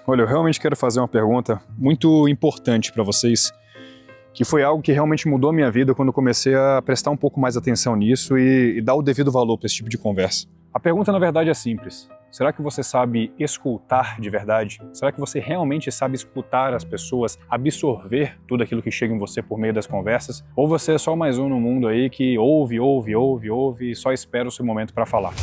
Olha, eu realmente quero fazer uma pergunta muito importante para vocês, que foi algo que realmente mudou a minha vida quando eu comecei a prestar um pouco mais atenção nisso e dar o devido valor para esse tipo de conversa. A pergunta, na verdade, é simples. Será que você sabe escutar de verdade? Será que você realmente sabe escutar as pessoas, absorver tudo aquilo que chega em você por meio das conversas? Ou você é só mais um no mundo aí que ouve e só espera o seu momento para falar?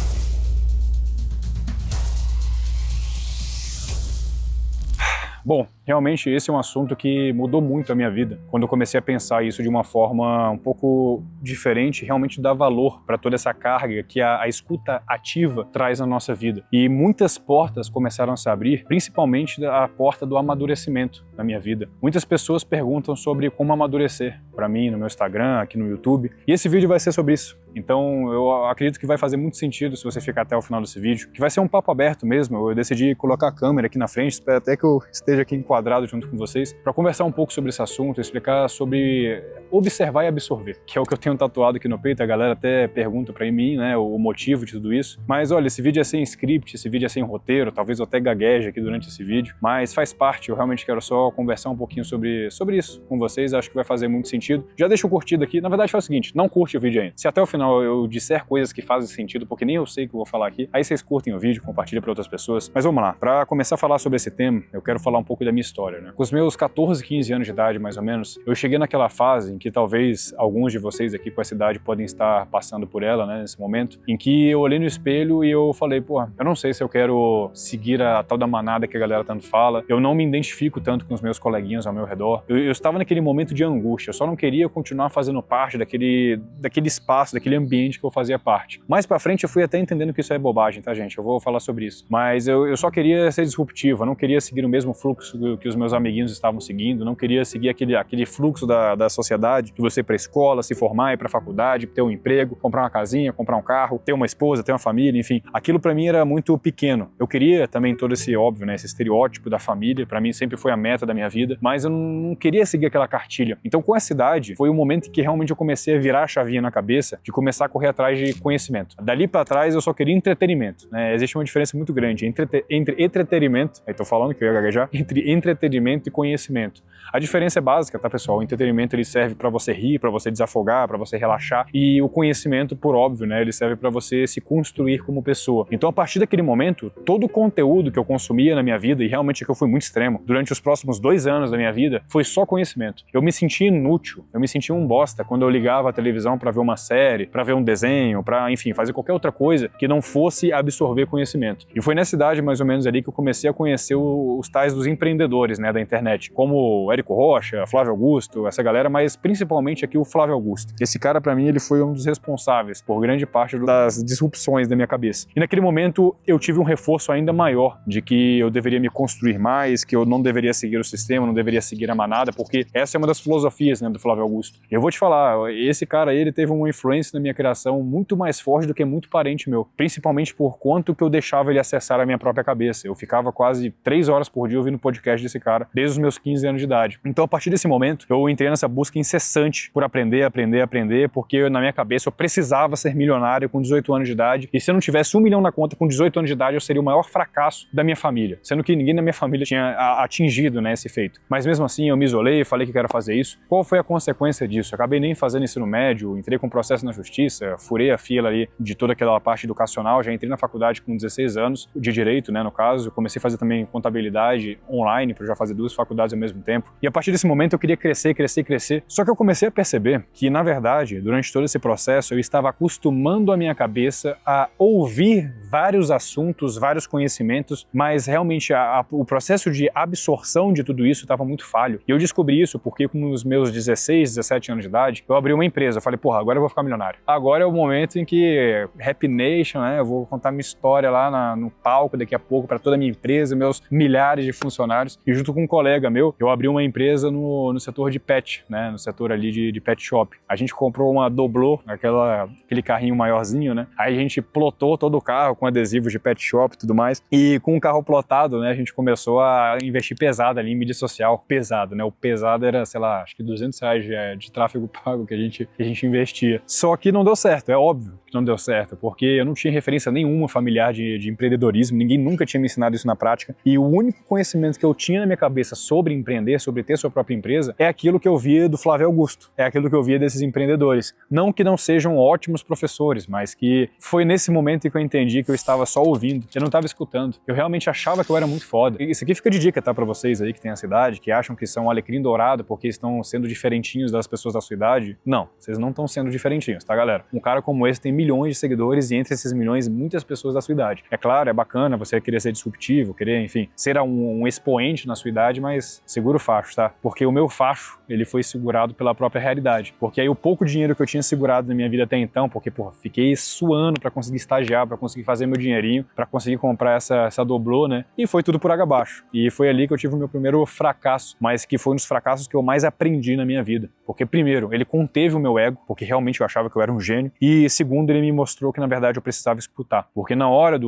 Bom, realmente esse é um assunto que mudou muito a minha vida. Quando eu comecei a pensar isso de uma forma um pouco diferente, realmente dar valor para toda essa carga que a escuta ativa traz na nossa vida. E muitas portas começaram a se abrir, principalmente a porta do amadurecimento na minha vida. Muitas pessoas perguntam sobre como amadurecer para mim no meu Instagram, aqui no YouTube. E esse vídeo vai ser sobre isso. Então eu acredito que vai fazer muito sentido se você ficar até o final desse vídeo, que vai ser um papo aberto mesmo. Eu decidi colocar a câmera aqui na frente, espero até que eu esteja aqui enquadrado junto com vocês, para conversar um pouco sobre esse assunto, explicar sobre observar e absorver, que é o que eu tenho tatuado aqui no peito. A galera até pergunta para mim, né, o motivo de tudo isso. Mas olha, esse vídeo é sem script, esse vídeo é sem roteiro, talvez eu até gagueje aqui durante esse vídeo, mas faz parte. Eu realmente quero só conversar um pouquinho sobre isso com vocês, acho que vai fazer muito sentido. Já deixa o curtido aqui. Na verdade faz o seguinte, não curte o vídeo ainda. Se até o final eu disser coisas que fazem sentido, porque nem eu sei o que eu vou falar aqui, aí vocês curtem o vídeo, compartilhem para outras pessoas. Mas vamos lá, para começar a falar sobre esse tema, eu quero falar um pouco da minha história, né? Com os meus 14, 15 anos de idade, mais ou menos, eu cheguei naquela fase em que talvez alguns de vocês aqui com essa idade podem estar passando por ela, né, nesse momento, em que eu olhei no espelho e eu falei, pô, eu não sei se eu quero seguir a tal da manada que a galera tanto fala, eu não me identifico tanto com os meus coleguinhas ao meu redor, eu estava naquele momento de angústia, eu só não queria continuar fazendo parte daquele espaço, daquele ambiente que eu fazia parte. Mais pra frente eu fui até entendendo que isso é bobagem, tá, gente? Eu vou falar sobre isso. Mas eu só queria ser disruptivo, eu não queria seguir o mesmo fluxo que os meus amiguinhos estavam seguindo, não queria seguir aquele fluxo da sociedade, de você ir pra escola, se formar, ir pra faculdade, ter um emprego, comprar uma casinha, comprar um carro, ter uma esposa, ter uma família, enfim. Aquilo pra mim era muito pequeno. Eu queria também todo esse, óbvio, né, esse estereótipo da família, pra mim sempre foi a meta da minha vida, mas eu não queria seguir aquela cartilha. Então com essa idade, foi o momento em que realmente eu comecei a virar a chavinha na cabeça de começar a correr atrás de conhecimento. Dali pra trás eu só queria entretenimento, né? Existe uma diferença muito grande entre entretenimento, aí tô falando que eu ia gaguejar, entre entretenimento e conhecimento. A diferença é básica, tá, pessoal? O entretenimento ele serve pra você rir, pra você desafogar, pra você relaxar, e o conhecimento, por óbvio, né, ele serve pra você se construir como pessoa. Então a partir daquele momento, todo o conteúdo que eu consumia na minha vida, e realmente que eu fui muito extremo, durante os próximos 2 anos da minha vida, foi só conhecimento. Eu me sentia inútil, eu me sentia um bosta quando eu ligava a televisão pra ver uma série, pra ver um desenho, pra, enfim, fazer qualquer outra coisa que não fosse absorver conhecimento. E foi nessa idade, mais ou menos, ali que eu comecei a conhecer os tais dos empreendedores, né, da internet, como Érico Rocha, Flávio Augusto, essa galera, mas principalmente aqui o Flávio Augusto. Esse cara, pra mim, ele foi um dos responsáveis por grande parte das disrupções da minha cabeça. E naquele momento, eu tive um reforço ainda maior de que eu deveria me construir mais, que eu não deveria seguir o sistema, não deveria seguir a manada, porque essa é uma das filosofias, né, do Flávio Augusto. Eu vou te falar, esse cara, ele teve uma influência na minha criação muito mais forte do que muito parente meu, principalmente por quanto que eu deixava ele acessar a minha própria cabeça. Eu ficava quase 3 horas por dia ouvindo podcast desse cara, desde os meus 15 anos de idade. Então, a partir desse momento, eu entrei nessa busca incessante por aprender, porque na minha cabeça eu precisava ser milionário com 18 anos de idade, e se eu não tivesse 1 milhão na conta com 18 anos de idade, eu seria o maior fracasso da minha família, sendo que ninguém na minha família tinha atingido, né, esse feito. Mas mesmo assim, eu me isolei, falei que quero fazer isso. Qual foi a consequência disso? Eu acabei nem fazendo ensino médio, entrei com processo na justiça, furei a fila ali de toda aquela parte educacional, já entrei na faculdade com 16 anos, de direito, né, no caso. Eu comecei a fazer também contabilidade online, para já fazer 2 faculdades ao mesmo tempo. E a partir desse momento eu queria crescer. Só que eu comecei a perceber que, na verdade, durante todo esse processo, eu estava acostumando a minha cabeça a ouvir vários assuntos, vários conhecimentos, mas realmente o processo de absorção de tudo isso estava muito falho. E eu descobri isso porque com os meus 16, 17 anos de idade, eu abri uma empresa. Eu falei, porra, agora eu vou ficar milionário. Agora é o momento em que Rap Nation, né, eu vou contar minha história lá no palco daqui a pouco para toda a minha empresa, meus milhares de funcionários. E junto com um colega meu, eu abri uma empresa no setor de pet, né, no setor ali de pet shop. A gente comprou uma Doblô, aquele carrinho maiorzinho, né? Aí a gente plotou todo o carro com adesivos de pet shop e tudo mais. E com o carro plotado, né, a gente começou a investir pesado ali em mídia social. Pesado, né? O pesado era, sei lá, acho que R$200 de tráfego pago que a gente investia. Só que não deu certo, é óbvio que não deu certo, porque eu não tinha referência nenhuma familiar de empreendedorismo, ninguém nunca tinha me ensinado isso na prática, e o único conhecimento que eu tinha na minha cabeça sobre empreender, sobre ter sua própria empresa, é aquilo que eu via do Flávio Augusto, é aquilo que eu via desses empreendedores. Não que não sejam ótimos professores, mas que foi nesse momento que eu entendi que eu estava só ouvindo, eu não estava escutando. Eu realmente achava que eu era muito foda. Isso aqui fica de dica, tá, pra vocês aí que têm essa idade, que acham que são alecrim dourado porque estão sendo diferentinhos das pessoas da sua idade. Não, vocês não estão sendo diferentinhos, tá, galera? Um cara como esse tem milhões de seguidores e entre esses milhões, muitas pessoas da sua idade. É claro, é bacana você querer ser disruptivo, querer, enfim, ser um expoente na sua idade, mas segura o facho, tá? Porque o meu facho, ele foi segurado pela própria realidade. Porque aí o pouco dinheiro que eu tinha segurado na minha vida até então, porque, porra, fiquei suando pra conseguir estagiar, pra conseguir fazer meu dinheirinho, pra conseguir comprar essa doblô, né? E foi tudo por água abaixo. E foi ali que eu tive o meu primeiro fracasso, mas que foi um dos fracassos que eu mais aprendi na minha vida. Porque, primeiro, ele conteve o meu ego, porque realmente eu achava que eu era um gênio, e segundo, ele me mostrou que, na verdade, eu precisava escutar. Porque na hora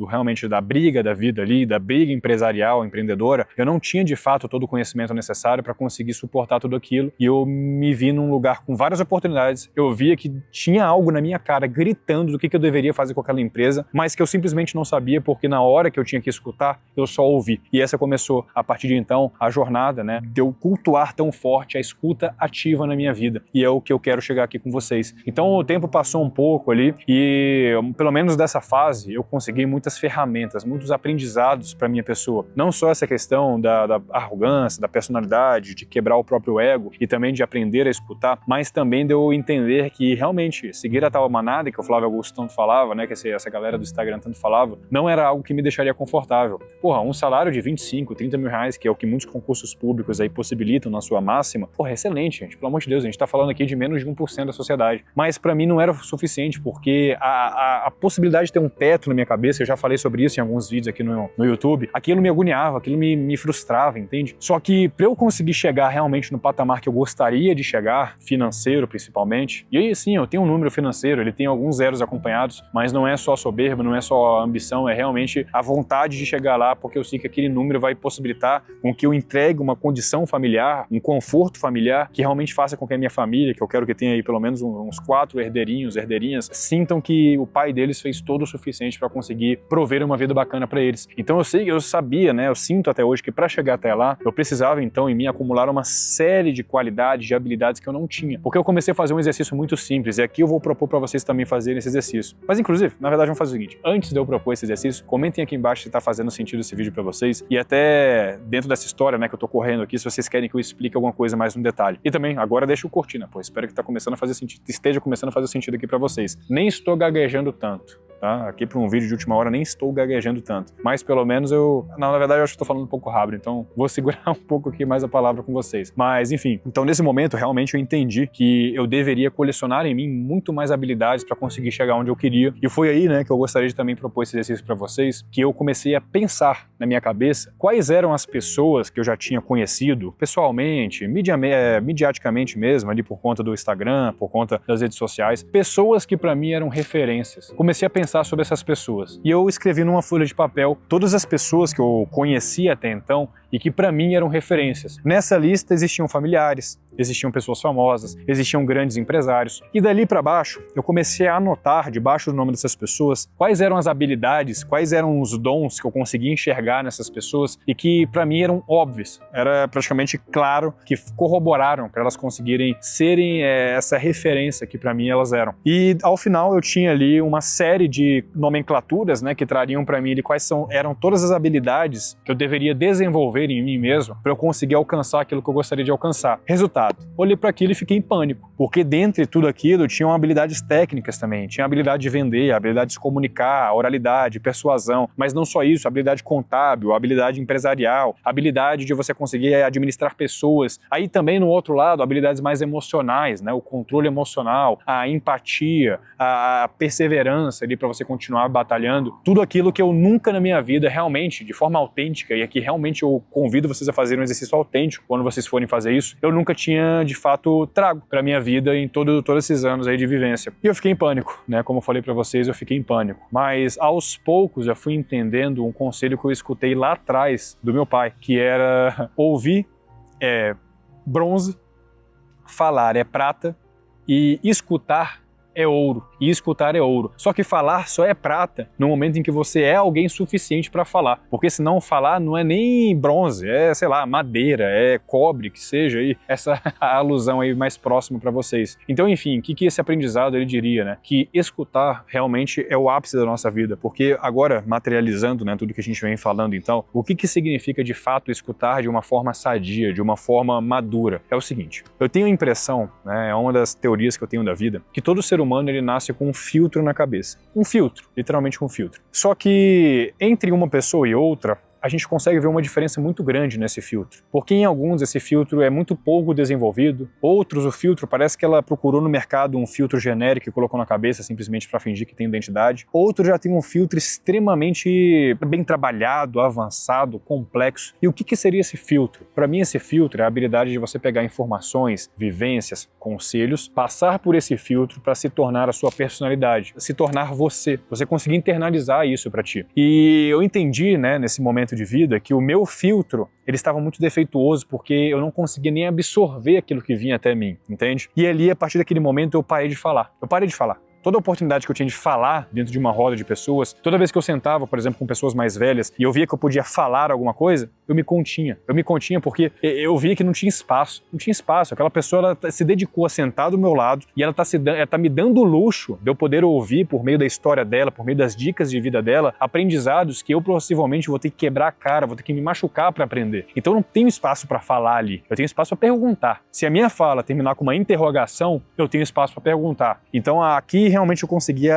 realmente da briga da vida ali, da briga empresarial, empreendedora, eu não tinha, de fato, todo o conhecimento necessário para conseguir suportar tudo aquilo, e eu me vi num lugar com várias oportunidades, eu via que tinha algo na minha cara gritando do que eu deveria fazer com aquela empresa, mas que eu simplesmente não sabia, porque na hora que eu tinha que escutar, eu só ouvi. E essa começou, a partir de então, a jornada, né, de eu cultuar tão forte a escuta ativa na minha vida. E é o que eu quero chegar aqui com vocês. Então o tempo passou um pouco ali e, pelo menos dessa fase, eu consegui muitas ferramentas, muitos aprendizados para minha pessoa. Não só essa questão da arrogância, da personalidade, de quebrar o próprio ego e também de aprender a escutar, mas também de eu entender que realmente seguir a tal manada que o Flávio Augusto tanto falava, né, que essa galera do Instagram tanto falava, não era algo que me deixaria confortável. Porra, um salário de 25, 30 mil reais, que é o que muitos concursos públicos aí possibilitam na sua máxima, porra, é excelente, gente. Pelo amor de Deus, a gente tá falando aqui de menos de 1% da sociedade. Mas pra mim não era o suficiente, porque a possibilidade de ter um teto na minha cabeça, eu já falei sobre isso em alguns vídeos aqui no YouTube, aquilo me agoniava, aquilo me frustrava, entende? Só que pra eu conseguir chegar realmente no patamar que eu gostaria de chegar, financeiro principalmente, e aí sim, eu tenho um número financeiro, ele tem alguns zeros acompanhados, mas não é só soberba, não é só ambição, é realmente a vontade de chegar lá, porque eu sei que aquele número vai possibilitar com que eu entregue uma condição familiar, um conforto familiar, que realmente faça com que a minha família, que eu quero que tenha aí pelo menos uns 4 herdeirinhas, sintam que o pai deles fez todo o suficiente para conseguir prover uma vida bacana para eles. Então eu sabia, né, eu sinto até hoje que para chegar até lá, eu precisava então em mim acumular uma série de qualidades, de habilidades que eu não tinha. Porque eu comecei a fazer um exercício muito simples, e aqui eu vou propor para vocês também fazerem esse exercício. Mas inclusive, na verdade, vamos fazer o seguinte, antes de eu propor esse exercício, comentem aqui embaixo se tá fazendo sentido esse vídeo para vocês, e até dentro dessa história, né, que eu tô correndo aqui, se vocês querem que eu explique alguma coisa mais no detalhe. E também, agora deixa o curtir, né, pô, espero que esteja começando a fazer sentido aqui para vocês. Nem estou gaguejando tanto. Tá? Aqui para um vídeo de última hora nem estou gaguejando tanto, mas pelo menos na verdade eu acho que estou falando um pouco rápido, então vou segurar um pouco aqui mais a palavra com vocês. Mas enfim, então nesse momento realmente eu entendi que eu deveria colecionar em mim muito mais habilidades para conseguir chegar onde eu queria, e foi aí, né, que eu gostaria de também propor esse exercício para vocês, que eu comecei a pensar na minha cabeça quais eram as pessoas que eu já tinha conhecido pessoalmente, mediaticamente mesmo, ali por conta do Instagram, por conta das redes sociais, pessoas que para mim eram referências. Comecei a pensar sobre essas pessoas. E eu escrevi numa folha de papel todas as pessoas que eu conhecia até então e que para mim eram referências. Nessa lista existiam familiares, existiam pessoas famosas, existiam grandes empresários. E dali para baixo, eu comecei a anotar debaixo do nome dessas pessoas quais eram as habilidades, quais eram os dons que eu conseguia enxergar nessas pessoas e que para mim eram óbvios. Era praticamente claro que corroboraram para elas conseguirem serem essa referência que para mim elas eram. E ao final eu tinha ali uma série de nomenclaturas, né, que trariam para mim quais eram todas as habilidades que eu deveria desenvolver em mim mesmo para eu conseguir alcançar aquilo que eu gostaria de alcançar. Resultado, olhei para aquilo e fiquei em pânico, porque dentre tudo aquilo tinham habilidades técnicas também, tinha a habilidade de vender, a habilidade de se comunicar, a oralidade, persuasão, mas não só isso, a habilidade contábil, a habilidade empresarial, a habilidade de você conseguir administrar pessoas. Aí também no outro lado, habilidades mais emocionais, né, o controle emocional, a empatia, a perseverança ali para você continuar batalhando, tudo aquilo que eu nunca na minha vida realmente, de forma autêntica, e aqui realmente eu convido vocês a fazerem um exercício autêntico quando vocês forem fazer isso, eu nunca tinha de fato trago para minha vida em todos esses anos aí de vivência. E eu fiquei em pânico, né? Como eu falei para vocês, eu fiquei em pânico. Mas aos poucos eu fui entendendo um conselho que eu escutei lá atrás do meu pai, que era ouvir é bronze, falar é prata e escutar é ouro e escutar é ouro. Só que falar só é prata no momento em que você é alguém suficiente para falar, porque senão falar não é nem bronze, é, sei lá, madeira, é cobre, que seja aí, essa alusão aí mais próxima para vocês. Então, enfim, o que esse aprendizado ele diria, né? Que escutar realmente é o ápice da nossa vida, porque agora, materializando, né, tudo que a gente vem falando então, o que significa de fato escutar de uma forma sadia, de uma forma madura? É o seguinte, eu tenho a impressão, né, é uma das teorias que eu tenho da vida, que todo ser humano ele nasce com um filtro na cabeça. Um filtro, literalmente um filtro. Só que entre uma pessoa e outra, a gente consegue ver uma diferença muito grande nesse filtro. Porque em alguns esse filtro é muito pouco desenvolvido, outros o filtro parece que ela procurou no mercado um filtro genérico e colocou na cabeça simplesmente para fingir que tem identidade. Outros já tem um filtro extremamente bem trabalhado, avançado, complexo. E o que seria esse filtro? Para mim esse filtro é a habilidade de você pegar informações, vivências, conselhos, passar por esse filtro para se tornar a sua personalidade, se tornar você conseguir internalizar isso para ti. E eu entendi, né, nesse momento de vida, que o meu filtro ele estava muito defeituoso porque eu não conseguia nem absorver aquilo que vinha até mim, entende? E ali, a partir daquele momento, eu parei de falar. Toda oportunidade que eu tinha de falar dentro de uma roda de pessoas, toda vez que eu sentava, por exemplo, com pessoas mais velhas e eu via que eu podia falar alguma coisa, eu me continha. Eu me continha porque eu via que não tinha espaço. Não tinha espaço. Aquela pessoa ela se dedicou a sentar do meu lado e ela tá me dando o luxo de eu poder ouvir, por meio da história dela, por meio das dicas de vida dela, aprendizados que eu possivelmente vou ter que quebrar a cara, vou ter que me machucar para aprender. Então eu não tenho espaço para falar ali. Eu tenho espaço para perguntar. Se a minha fala terminar com uma interrogação, eu tenho espaço para perguntar. Então aqui realmente eu conseguia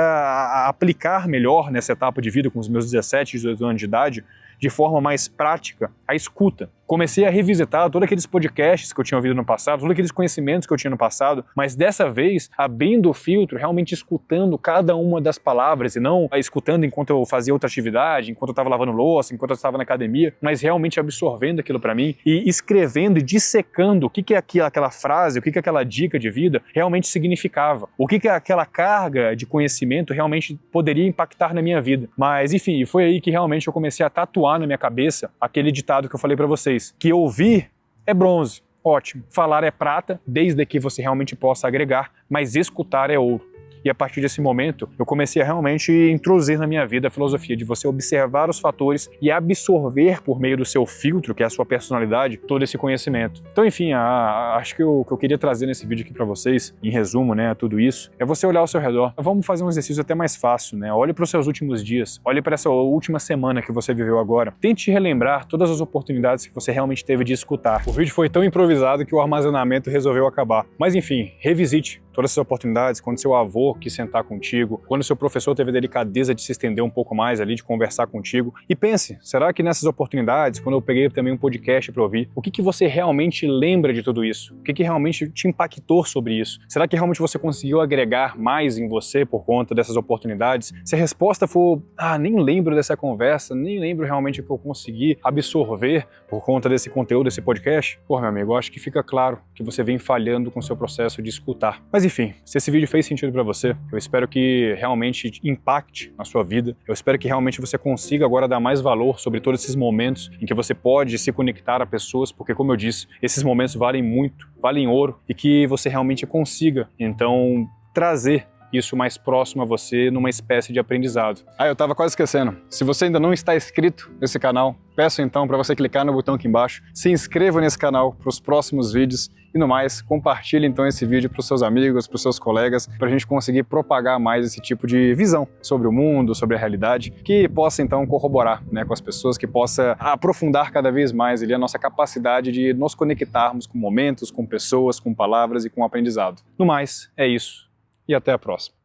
aplicar melhor nessa etapa de vida com os meus 17, 18 anos de idade, de forma mais prática, a escuta. Comecei a revisitar todos aqueles podcasts que eu tinha ouvido no passado, todos aqueles conhecimentos que eu tinha no passado, mas dessa vez, abrindo o filtro, realmente escutando cada uma das palavras, e não escutando enquanto eu fazia outra atividade, enquanto eu estava lavando louça, enquanto eu estava na academia, mas realmente absorvendo aquilo para mim e escrevendo e dissecando o que aquela frase, o que aquela dica de vida realmente significava, o que aquela carga de conhecimento realmente poderia impactar na minha vida. Mas enfim, foi aí que realmente eu comecei a tatuar na minha cabeça aquele ditado que eu falei para vocês, que ouvir é bronze, ótimo, falar é prata, desde que você realmente possa agregar, mas escutar é ouro. E a partir desse momento, eu comecei a realmente introduzir na minha vida a filosofia de você observar os fatores e absorver por meio do seu filtro, que é a sua personalidade, todo esse conhecimento. Então, enfim, acho que o que eu queria trazer nesse vídeo aqui para vocês, em resumo, né, tudo isso, é você olhar ao seu redor. Vamos fazer um exercício até mais fácil, né? Olhe para os seus últimos dias, olhe para essa última semana que você viveu agora. Tente relembrar todas as oportunidades que você realmente teve de escutar. O vídeo foi tão improvisado que o armazenamento resolveu acabar. Mas enfim, revisite todas essas oportunidades, quando seu avô quis sentar contigo, quando seu professor teve a delicadeza de se estender um pouco mais ali, de conversar contigo. E pense, será que nessas oportunidades, quando eu peguei também um podcast para ouvir, o que você realmente lembra de tudo isso? O que realmente te impactou sobre isso? Será que realmente você conseguiu agregar mais em você por conta dessas oportunidades? Se a resposta for, nem lembro dessa conversa, nem lembro realmente o que eu consegui absorver por conta desse conteúdo, desse podcast, meu amigo, eu acho que fica claro que você vem falhando com o seu processo de escutar. Mas enfim, se esse vídeo fez sentido para você, eu espero que realmente impacte na sua vida. Eu espero que realmente você consiga agora dar mais valor sobre todos esses momentos em que você pode se conectar a pessoas, porque como eu disse, esses momentos valem muito, valem ouro, e que você realmente consiga, então, trazer isso mais próximo a você numa espécie de aprendizado. Eu tava quase esquecendo. Se você ainda não está inscrito nesse canal, peço então para você clicar no botão aqui embaixo, se inscreva nesse canal para os próximos vídeos e no mais, compartilhe então esse vídeo para os seus amigos, para os seus colegas, para a gente conseguir propagar mais esse tipo de visão sobre o mundo, sobre a realidade, que possa então corroborar, né, com as pessoas, que possa aprofundar cada vez mais ali a nossa capacidade de nos conectarmos com momentos, com pessoas, com palavras e com aprendizado. No mais, é isso. E até a próxima.